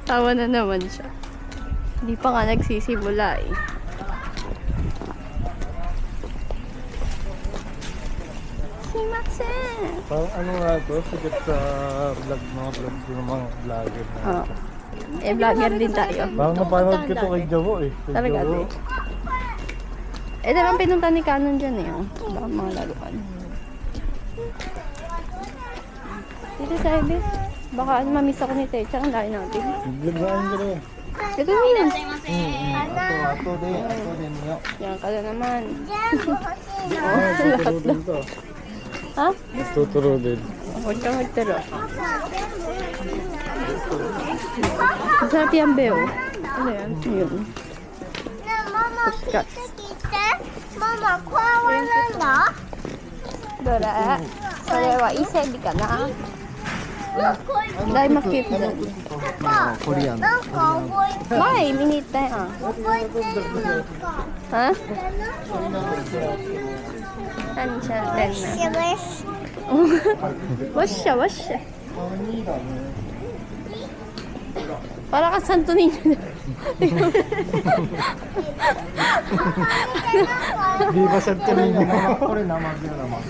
Tawa na naman siya. Hindi pa nga nagsisimula eh. Shimasen! Parang ano nga ito, sigat sa vlog, mga vlog ng mga vlogger na. Oo. Eh, vlogger din tayo. Parang napanood ko ito kay Javo eh. Kay Talaga Javo. din. Eh, darang pinunta ni Canon dyan eh. Oh. Baka mga laruan. Dito tayo, Bes. Baka mamiss ako ni Techa. Ang layo natin. Vloggaan ka rin. Ito yun. Ato din niyo. Yan ka na naman. Tuturo din to. Ha? Tuturo din. Huwag ka magturo. Masarap yan, Beo. Ano yan? Yun. Puskas. Mama, kuha lang na. Dora, sarewa isedi ka na. Dai makit dyan. Korean. Mai, minit na yan. Ha? Ano siya? Ten na. Wash siya, wash siya. Para ka Santo Niño. Di ba sa kanina naman? Ko rin naman yun naman.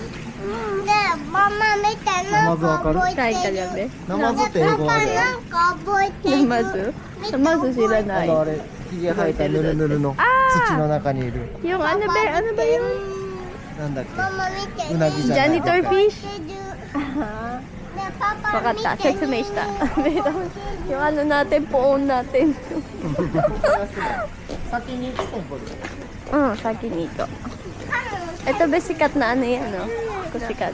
Mama, may tanong cowboy Kain ka lang, be. Namazuって英語はね。 cowboy Namazu? Namazu sila na あのあれ、ひげ生えたぬるぬるの土の中にいる。 Yung ano ba? Ano ba yung なんだっ Mama, may け？うなぎじゃない janitor fish? Papa, Pakata, sexumista. Yung ano natin, poon natin. 先に行くところ。 Sakinito. Ito ba sikat na ano yan, no? Sikat.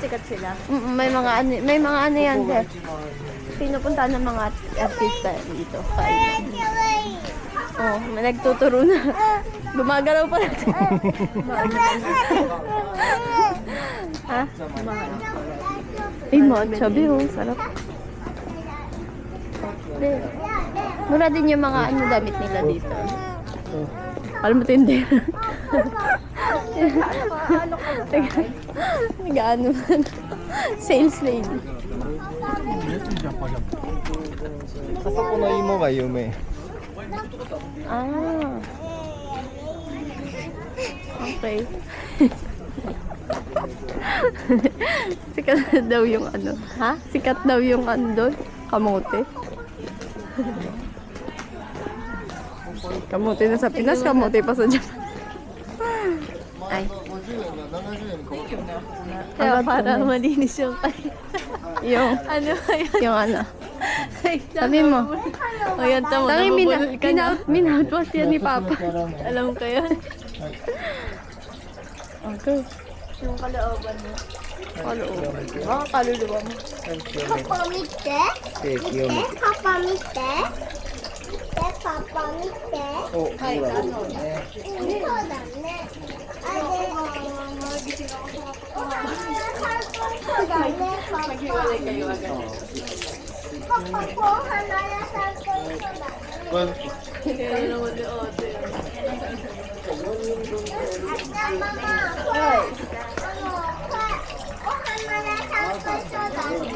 Sikat sila. May mga ano yan, Beth. Pinupunta ng mga artista dito. Oh, may nagtuturo na. Gumagalaw pa natin. Ha? Ay, matchabi, oh. Sarap. Mura din yung mga ano damit nila dito. Alam mo, tindi. Nag-ano man. Sales lady. あそこの芋が有名。 Ah. Okay. Sikat daw yung ano. Ha? Sikat daw yung ano doon. Kamote. Kamote na sa Pinas, kamote pa sa Japan. Ay. Kaya para malinis yung yung ano yung ano. Sabi mo. O yan, tamo, Tangi nabubulol ka na. minatwas yan ni Papa. Alam ko yan. Okay. Yung kalooban mo. Kalooban. Ah, kaluluwa mo. Papa, mite. ケーキを見て。 Papa, mite. Papa, mite. お、ほら、そうね。そうだね。あれ、そうだね。Maghiwalay kayo agad. Papa po, hanaya sa ko ito da. Kaya naman ni Ote. At mama, ano, o hanaya sa ko ito da ne.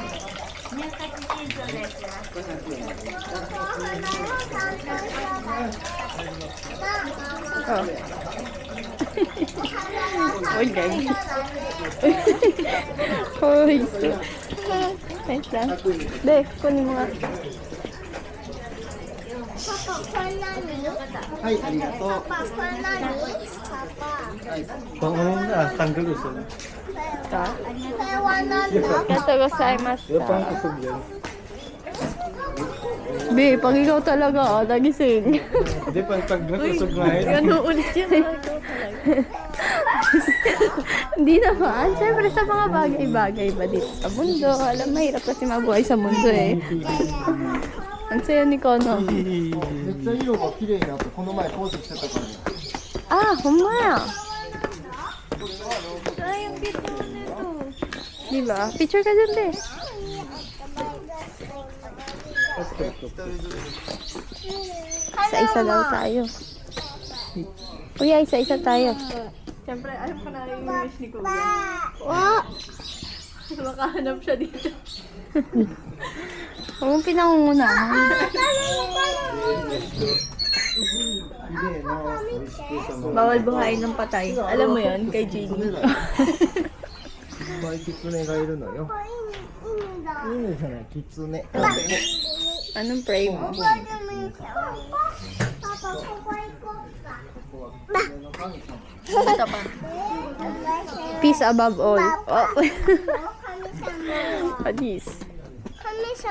Oh. Uy, guys. Uy. Wait lang. Be, kunin mo nga. Papa, for nani? はい、ありがとう。 Papa, for nani? Papa. このな、タンクルス。 Ka? Kaya nani? Kato gozaimasu. Yung pang kusog yan. Be, pag ikaw talaga, nagising. Hindi, pag nagkusog na yun. Ano ulit yun? Hindi naman. Siyempre sa mga bagay-bagay ba dito sa mundo. Alam, mahirap kasi mabuhay sa mundo eh. Ang sayo ni Kono. めっちゃ色が綺麗になって、この前ポーズしてたからね。 Ah, humaya. Ay, ang cute naman nito. Diba? Picture ka dun, be. Isa-isa daw tayo. Kuya, isa-isa tayo. Siyempre, alam ko na yung wish ni Kuya. Oh! Makahanap siya dito. Huwag mong pinangungunahan. Bawal buhayin ng patay. Alam mo yan, kay Jeannie. いっぱいキツネがいるのよ。犬じゃない、キツネ。 Anong pray mo? Papa, Ito pa. Peace above all. Oh. Panis.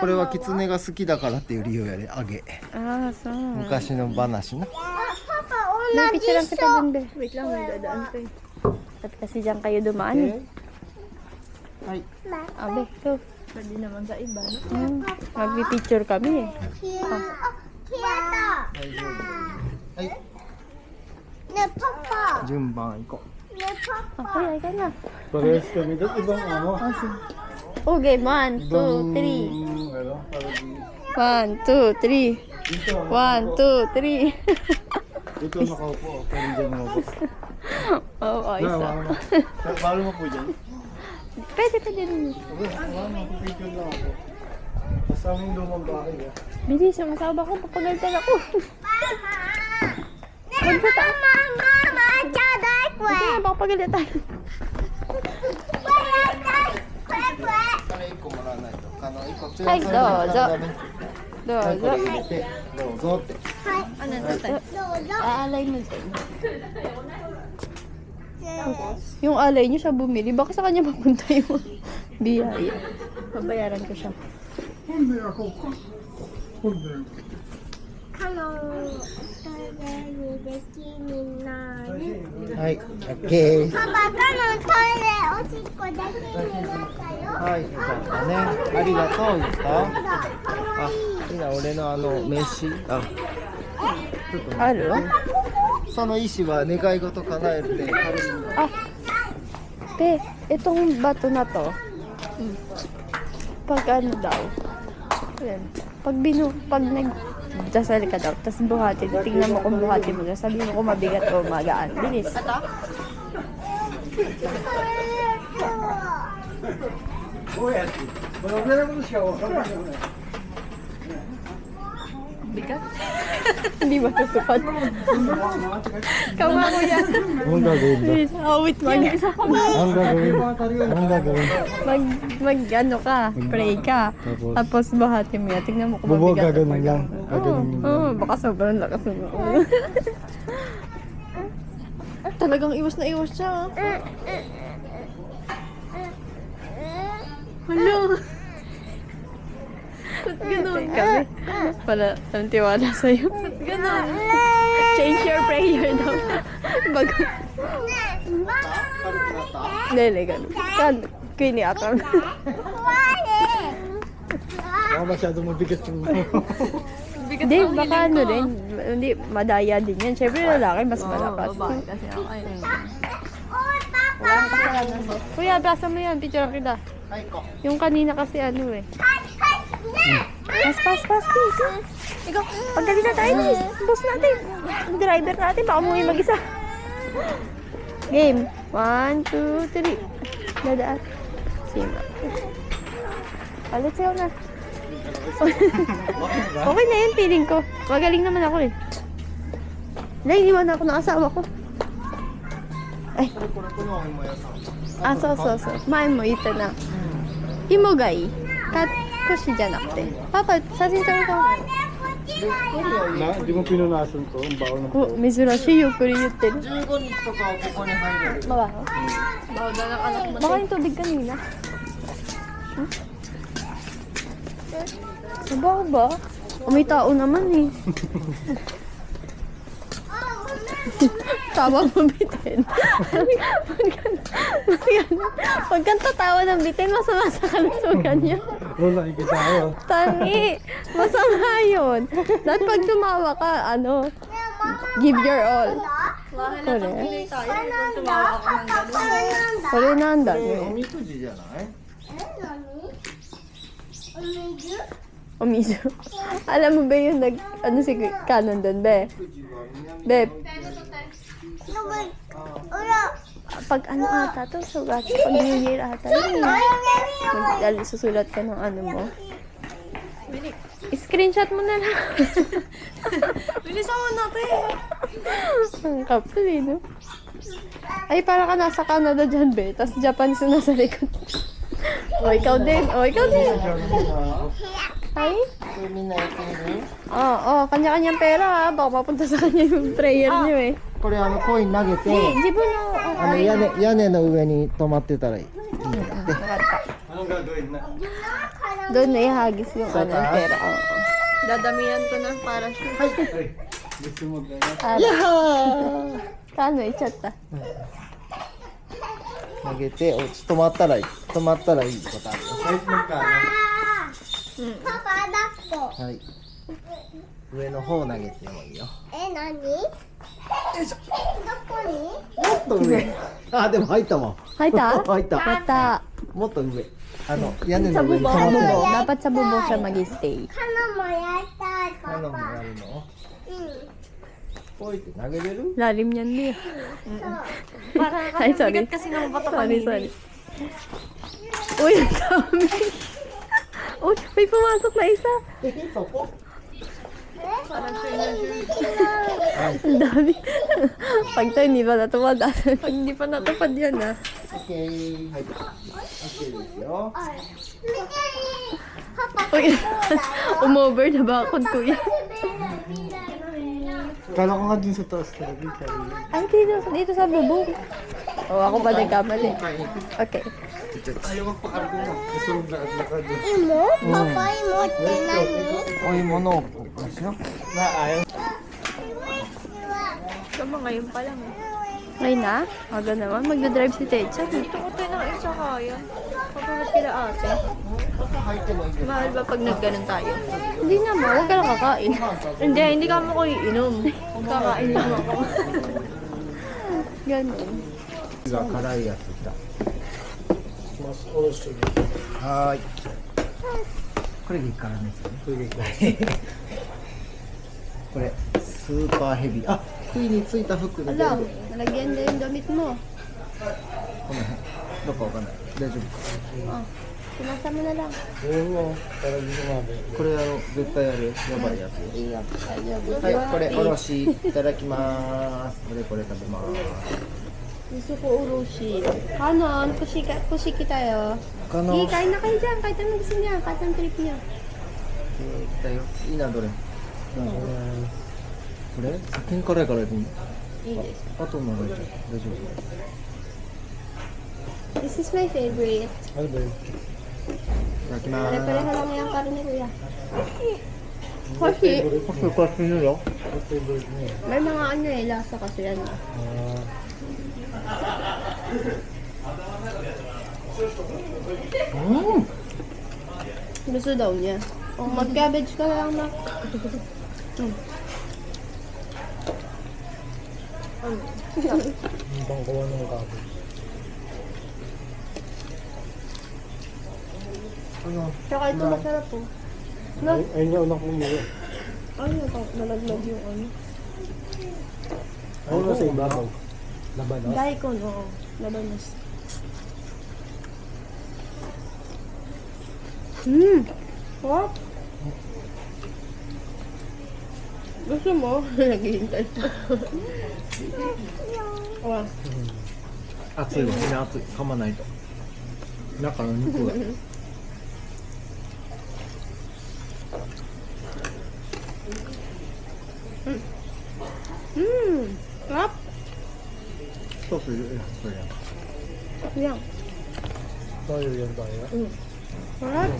これはキツネが好きだからっていう理由やで、あげ。 Ah, so. 昔の話な。 May picture lang kita dun, be. Wait lang, may dadaan pa eh. At kasi dyan kayo dumaan eh. はい。 Abe, ito. Pwede naman sa iba, no? Magpipicture kami eh. はい。 Ne, Papa. 順番行こ Ne, Papa. Okay, ay ka na. う。Parehas kami doon, ibang ano. Okay, 1, 2, 3. Ano, parang 1, 2, 3. 1, 2, 3. dito nakaupo, parang dyan nakaupo. Oo, isa. Balo mo po dyan. Pwede ka din. Picture lang ako. Basta aming lumang bahay ah. Bilis, yung asawa ko, papagaltan ako. Magpataas. Mama, chadai kue. Ito na, papagaltan tayo. Kaya iko mo na ito. Kano, iko. Ay, dozo. はい、こ Dozo. れ入れて、どうぞって。 Ano na tayo? Aalay mo din. Yung alay niyo siya bumili, baka sa kanya mapunta yung biyaya. Babayaran ko siya. カノントイレにできになる。はい、オッケー。パパ、カノントイレおしっこできになったよ。はい、よかったね。ありがとう、言ったあ、いいな、俺の名刺。あ、ちょっとあるその意思は願い事叶えるで。 Ah, te, itong bato na to, pag ano daw, ayan, pag nagdasal ka daw, tapos buhati, tingnan mo kung buhati mo na, sabihin mo kung mabigat o magaan. Bilis. Bigat? Hindi ba tutupad? Kawa ko yan. Anong gagawin ba? Bilis, awit mo. Anong gagawin? Anong gagawin? Ano ka, pray ka. Tapos bahati mo yan. Tingnan mo kung Bubuo mabigat. gaganon lang. Gaganon Oo, lang. baka sobrang lakas ng ulo. Talagang iwas na iwas siya. Hello. Ba't ganun? Kami, wala ang tiwala sa'yo. Ganun. Change your prayer daw. Bago. Lele, ganun. Kini akang. Baka masyadong mabigat yung Bigat Hindi, ang baka hiling ano ko. rin. Hindi, madaya din yan. Siyempre lalaki, mas malakas. Babae kasi ako. Ay. Wala kang kasalanan mo. Kuya, basa mo yan. Picture kita. Yung kanina kasi ano eh. Pass, please. Ikaw, pagdali na tayo, please. Boss natin. Yung driver natin, baka mo yung mag-isa. Game. 1, 2, 3. Dadaan. Sima. Palit sa'yo na. Okay na yun, feeling ko. Magaling naman ako eh. Nainiwan ako ng asawa ko. Ay.そう。前も言ったな。芋がいい。腰じゃなくて。パパ、写真撮るか。 Di mo pinunasan to, ang baon ng Oh, 珍しいよくり言ってる。 15日とかはここに入れる。 Mabaho? Bawal na ng anak mo. Baka yung tubig kanina. Mabaho ba? O may tao naman eh. Tawa mo bitin. Huwag kang tatawa ng bitin, masama sa kalusugan niya. Wala, ikita ako. Tangi, masama yun. Dapat pag tumawa ka, give your all. Correct. Tumawa ako ng ganun. Kore nanda お ne? みくじじゃない O miso. Alam mo ba yung si Canon doon, be? Be, pag ano ata to, sugat, pag New Year ata yun. Susulat ka ng ano mo. Screenshot mo na lang. Bilisan mo natin. Ang kapal eh, no? Ay, para ka nasa Canada dyan, be. Tapos Japanese na nasa likod. O, ikaw din. O, ikaw din. Ay? Oo, kanya-kanyang pera ha. Baka mapunta sa kanya yung prayer niyo eh. これコイン投げて、 Di ba na? 屋根の上に止まってたらいい。 Doon na ihagis yung Sa ano, taas? pera. Oo. Dadamihan ko na para siya. Kano, i-chat ta. 投げて、止まったらいい。止まったらいいことあるよ。パパ抱っこ。はい。上の方投げてもいいよ。何？どこに？もっと上。あ、でも入ったもん。 Hayta? 入った。 Hayta. もっと上。屋根 Sa の上に bubong. 止まってない。 Dapat sa bubong siya mag-stay. カナもやりたい、パあのもやパ。るのうん。ポイって投げれる Lalim niyan niya. Para Ay, sorry. bigat kasi ng bata Sorry, kanina. sorry. Uy, ang dami. Uy, may pumasok na isa. そこ Parang sure na sure. Ang dami. Pag tayo hindi pa natuwad, pag hindi pa natupad yan ah. オッケー。はい。オッケーですよ。パパ、 Uy, umover na ba ako, kuya? Kala ko nga dun sa taas talaga. Ay, dito sa bubong. O, ako ba nagkamali? Okay. Ayaw magpakargo na. Kasunod na agad doon. 芋？パパ芋って何？ お芋のですよ。な、ayaw. Tama ngayon pa lang eh. Ngayon na? Aga naman. Magdadrive si Techa. Gusto ko tayo ng isa kaya. Kapag kila ate. 入ってもいいけど。 Mahal ba pag nagganon tayo? Hindi naman. Huwag ka lang kakain. Hindi ka mo ko iinom. Kakain lang ako. Ganun. 辛いやつだ。はーい。これ激辛ですよね。これ激辛。これスーパーヘビー。あ、杭についたフックで全部。 Alam, nalagyan na yung damit mo. この辺。どっかわかんない。大丈夫か。 Oh, pinasa mo na lang. これ絶対やる。やばいやつ。 Iyak. Ayaw. はい、これおろしいただきます。これ食べます。 Gusto ko urushi. Kanon, kusiki tayo. 他の Sige, kain na kayo dyan. Kahit anong gusto niya. Kahit anong trip niya. 来たよ。いいな、どれ。これ先に辛いからやってみる。いいです。あとの大丈 This is my favorite. 夫。いただきます。 Pare-pareho lang yung karon ni Kuya. Kasi, これするよ。 may mga ano eh, lasa kasi yan. Gusto daw niya. Oh, mag-cabbage ka lang na. Bangkawan ng kapo. Ano? Tsaka ito masarap po. No? Ayun yung unak mo muna. Ay, nalaglag yung ano. Ayun na sa ibabaw. Labanos? Daikon, oo. Labanos. What? Gusto mo? Naghihintay. Wow. 熱いわ、みんな熱い。噛まないと。中の肉が。Sarap. ソースいるそれや。 Yan. Tayo yan tayo. Sarap.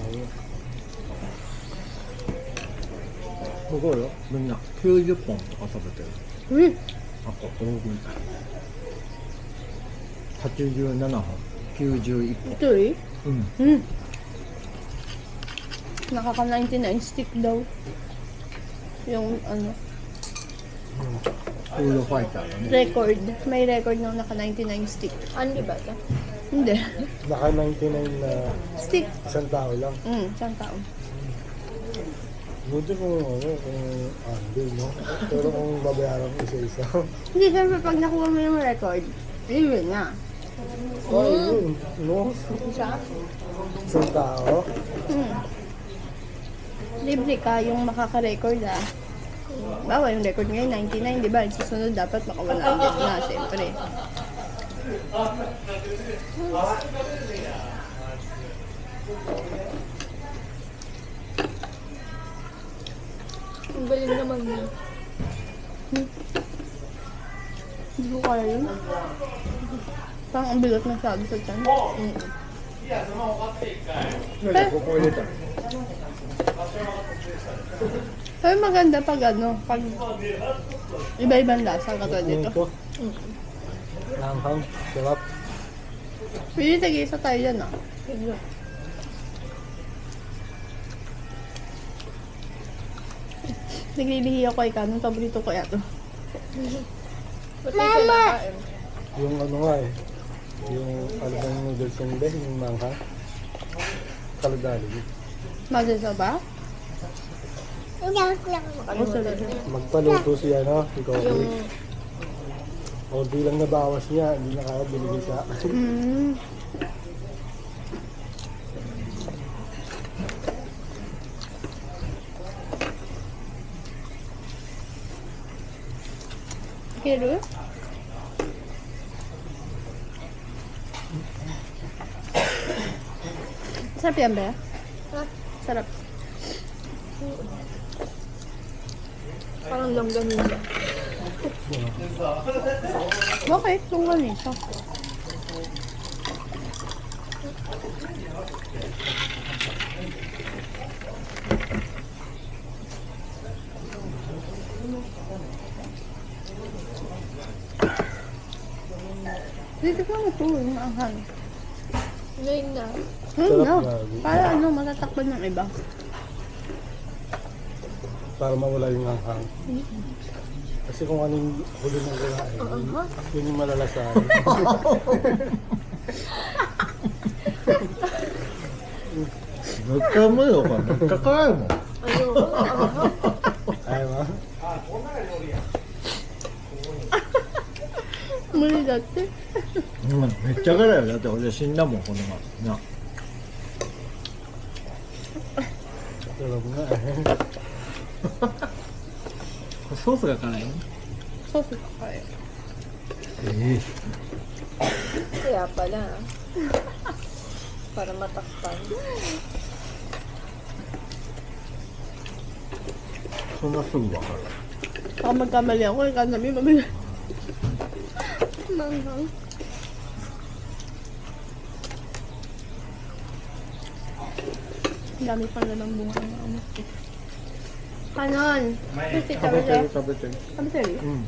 すごいよ。みんな90本とか食べてる。あと大食い。87本。91本。 Ito eh. うん。 Nakaka-99 stick daw. Yung ano, フードファイターだね。 record. May record ng naka-99 stick. Ano ba ito? Hindi. Naka 99 na Stick. isang tao lang. Isang taon. Buti kung ano, kung hindi, no? Pero kung babayaran mo isa-isa. Hindi, syempre pag nakuha mo yung record, yun na. Oh, yun, no? Isa? Isang tao. Libre ka yung makaka-record ah. Bawa yung record ngayon, 99, di ba? Susunod dapat maka 100 na, siyempre. Ang galing naman niya. Hindi ko kaya yun. Parang ang bigat na sabi sa tiyan. Pero maganda pag ano, pag iba-ibang lasa katulad dito. Ito. Langhang, sarap. Pwede tag-isa tayo dyan ah. Naglilihi ako kay Kanon, paborito ko yan to. Mama! Yung ano nga eh. Yung ano bang noodles yung be, yung manghang. Kaladali. Magasa ba? Ilang lang. O sarap. Magpaluto siya, no? Si Kobe. O di lang nabawas niya, hindi na kaya binigay sa akin. Pero? Sarap yan ba? Sarap. Parang longganisa. Okay, kung ganito. Dito ka mo ito, yung anghang. Ngayon na. No. Para ano, matatakpan ng iba. Para mawala yung hanghang. Kasi kung ano yung huli ng kulain, yun yung malalasahan. Nagkamay ka. Nagkakaya mo. Ayaw mo? Muli dati. めっちゃ辛いよ。だって俺死んだもん、この前。な。 Sarap nga eh. ソースが辛いの？ Sauce ka kaya. Kaya pala. Para matakpan. そんなすぐわかる。 Baka magkamali ako, ikaw namin mabili. Manghang. Ang dami pang nalang bunga ng ano. Kanon! Kasi 食べてる食べてる。 Sabi sa'yo? うん。